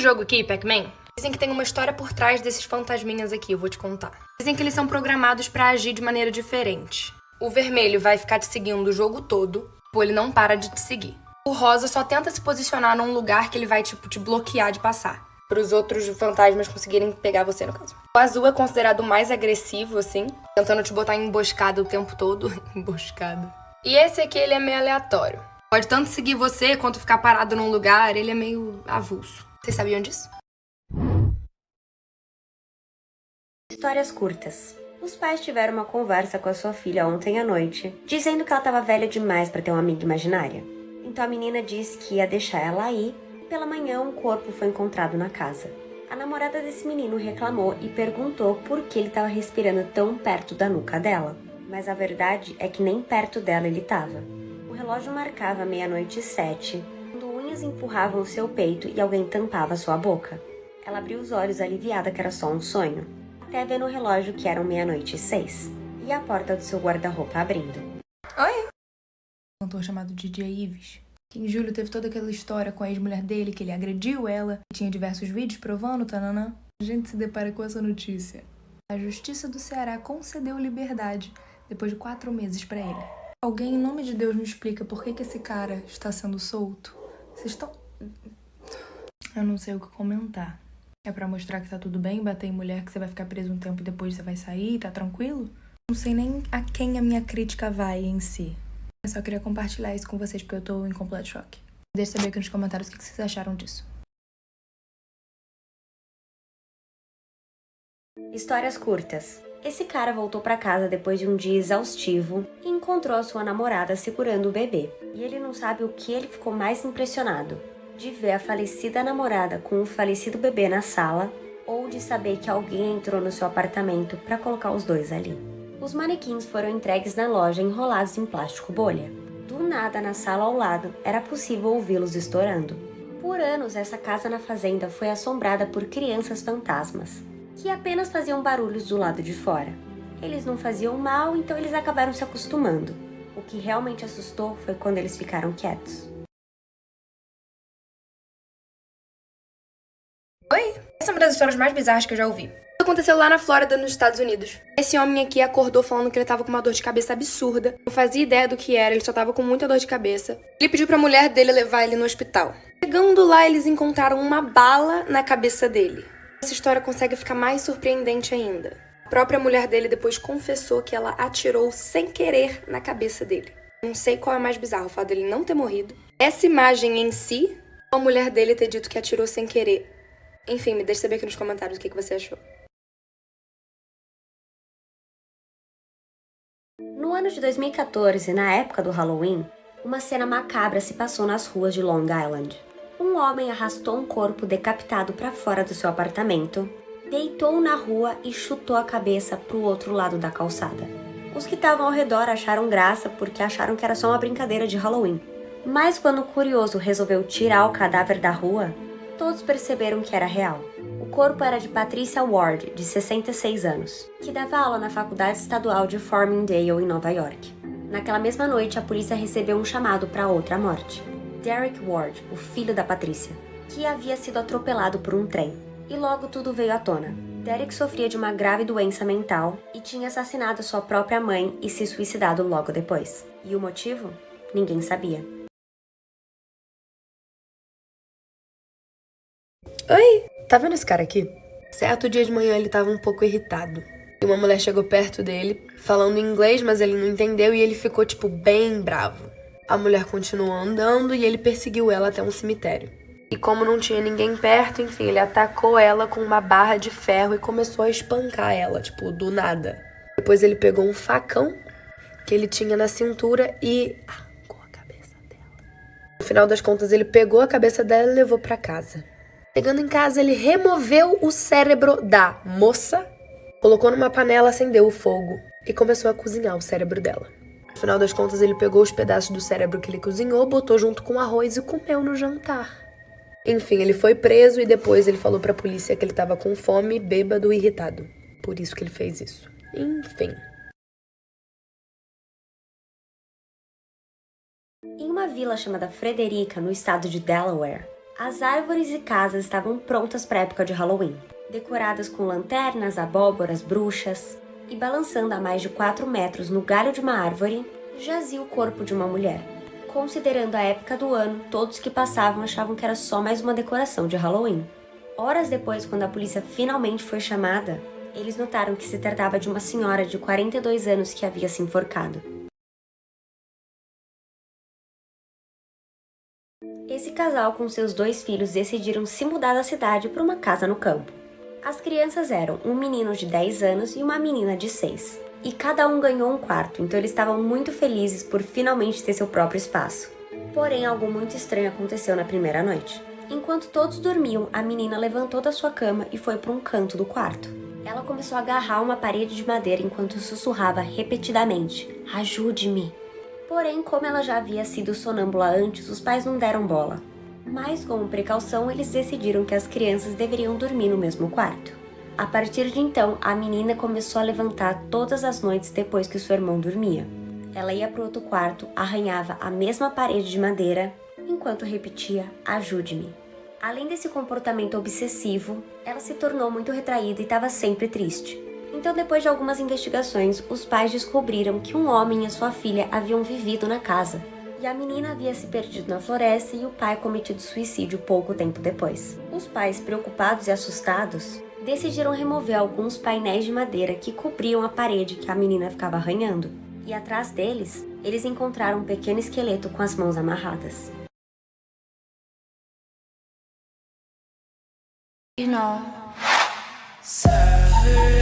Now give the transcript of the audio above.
jogo aqui, Pac-Man? Dizem que tem uma história por trás desses fantasminhas aqui, eu vou te contar. Dizem que eles são programados pra agir de maneira diferente. O vermelho vai ficar te seguindo o jogo todo, ou ele não para de te seguir. O rosa só tenta se posicionar num lugar que ele vai, tipo, te bloquear de passar. Para os outros fantasmas conseguirem pegar você, no caso. O azul é considerado o mais agressivo, assim, tentando te botar em emboscada o tempo todo. Emboscada. E esse aqui, ele é meio aleatório. Pode tanto seguir você, quanto ficar parado num lugar, ele é meio avulso. Vocês sabiam disso? Histórias curtas. Os pais tiveram uma conversa com a sua filha ontem à noite, dizendo que ela estava velha demais para ter uma amiga imaginária. Então a menina disse que ia deixar ela aí, e pela manhã um corpo foi encontrado na casa. A namorada desse menino reclamou e perguntou por que ele estava respirando tão perto da nuca dela. Mas a verdade é que nem perto dela ele estava. O relógio marcava 00:07, quando unhas empurravam o seu peito e alguém tampava sua boca. Ela abriu os olhos aliviada que era só um sonho, até ver no relógio que eram 00:06, e a porta do seu guarda-roupa abrindo. Oi? Um cantor chamado DJ Ives, que em julho teve toda aquela história com a ex-mulher dele, que ele agrediu ela, e tinha diversos vídeos provando, tananã. A gente se depara com essa notícia. A Justiça do Ceará concedeu liberdade depois de 4 meses pra ele. Alguém, em nome de Deus, me explica por que esse cara está sendo solto? Vocês estão... Eu não sei o que comentar. É pra mostrar que tá tudo bem, bater em mulher, que você vai ficar preso um tempo e depois você vai sair, tá tranquilo? Não sei nem a quem a minha crítica vai em si. Eu só queria compartilhar isso com vocês, porque eu tô em completo choque. Deixa eu saber aqui nos comentários o que vocês acharam disso. Histórias curtas. Esse cara voltou pra casa depois de um dia exaustivo e encontrou a sua namorada segurando o bebê. E ele não sabe o que ele ficou mais impressionado: de ver a falecida namorada com o falecido bebê na sala, ou de saber que alguém entrou no seu apartamento pra colocar os dois ali. Os manequins foram entregues na loja enrolados em plástico bolha. Do nada, na sala ao lado, era possível ouvi-los estourando. Por anos, essa casa na fazenda foi assombrada por crianças fantasmas, que apenas faziam barulhos do lado de fora. Eles não faziam mal, então eles acabaram se acostumando. O que realmente assustou foi quando eles ficaram quietos. Oi? Essa é uma das histórias mais bizarras que eu já ouvi. Isso aconteceu lá na Flórida, nos Estados Unidos. Esse homem aqui acordou falando que ele tava com uma dor de cabeça absurda. Não fazia ideia do que era, ele só tava com muita dor de cabeça. Ele pediu pra mulher dele levar ele no hospital. Chegando lá, eles encontraram uma bala na cabeça dele. Essa história consegue ficar mais surpreendente ainda. A própria mulher dele depois confessou que ela atirou sem querer na cabeça dele. Não sei qual é mais bizarro, o fato dele não ter morrido, essa imagem em si, ou a mulher dele ter dito que atirou sem querer. Enfim, me deixa saber aqui nos comentários o que você achou. No ano de 2014, na época do Halloween, uma cena macabra se passou nas ruas de Long Island. Um homem arrastou um corpo decapitado para fora do seu apartamento, deitou na rua e chutou a cabeça para o outro lado da calçada. Os que estavam ao redor acharam graça porque acharam que era só uma brincadeira de Halloween. Mas quando o curioso resolveu tirar o cadáver da rua, todos perceberam que era real. O corpo era de Patricia Ward, de 66 anos, que dava aula na Faculdade Estadual de Farmingdale, em Nova York. Naquela mesma noite, a polícia recebeu um chamado para outra morte. Derek Ward, o filho da Patricia, que havia sido atropelado por um trem. E logo tudo veio à tona. Derek sofria de uma grave doença mental e tinha assassinado sua própria mãe e se suicidado logo depois. E o motivo? Ninguém sabia. Oi, tá vendo esse cara aqui? Certo dia de manhã ele tava um pouco irritado. E uma mulher chegou perto dele, falando inglês, mas ele não entendeu e ele ficou, tipo, bem bravo. A mulher continuou andando e ele perseguiu ela até um cemitério. E como não tinha ninguém perto, enfim, ele atacou ela com uma barra de ferro e começou a espancar ela, tipo, do nada. Depois ele pegou um facão que ele tinha na cintura e arrancou a cabeça dela. No final das contas, ele pegou a cabeça dela e levou pra casa. Chegando em casa, ele removeu o cérebro da moça, colocou numa panela, acendeu o fogo e começou a cozinhar o cérebro dela. No final das contas, ele pegou os pedaços do cérebro que ele cozinhou, botou junto com arroz e comeu no jantar. Enfim, ele foi preso e depois ele falou pra polícia que ele tava com fome, bêbado e irritado. Por isso que ele fez isso. Enfim. Em uma vila chamada Frederica, no estado de Delaware, As árvores e casas estavam prontas para a época de Halloween, decoradas com lanternas, abóboras, bruxas, e balançando a mais de 4 metros no galho de uma árvore, jazia o corpo de uma mulher. Considerando a época do ano, todos que passavam achavam que era só mais uma decoração de Halloween. Horas depois, quando a polícia finalmente foi chamada, eles notaram que se tratava de uma senhora de 42 anos que havia se enforcado. Esse casal com seus 2 filhos decidiram se mudar da cidade para uma casa no campo. As crianças eram um menino de 10 anos e uma menina de 6. E cada um ganhou um quarto, então eles estavam muito felizes por finalmente ter seu próprio espaço. Porém, algo muito estranho aconteceu na primeira noite. Enquanto todos dormiam, a menina levantou da sua cama e foi para um canto do quarto. Ela começou a agarrar uma parede de madeira enquanto sussurrava repetidamente: "Ajude-me!". Porém, como ela já havia sido sonâmbula antes, os pais não deram bola. Mas, como precaução, eles decidiram que as crianças deveriam dormir no mesmo quarto. A partir de então, a menina começou a levantar todas as noites depois que seu irmão dormia. Ela ia para o outro quarto, arranhava a mesma parede de madeira, enquanto repetia: "Ajude-me". Além desse comportamento obsessivo, ela se tornou muito retraída e estava sempre triste. Então, depois de algumas investigações, os pais descobriram que um homem e a sua filha haviam vivido na casa. E a menina havia se perdido na floresta e o pai cometido suicídio pouco tempo depois. Os pais, preocupados e assustados, decidiram remover alguns painéis de madeira que cobriam a parede que a menina ficava arranhando. E atrás deles, eles encontraram um pequeno esqueleto com as mãos amarradas. Savage.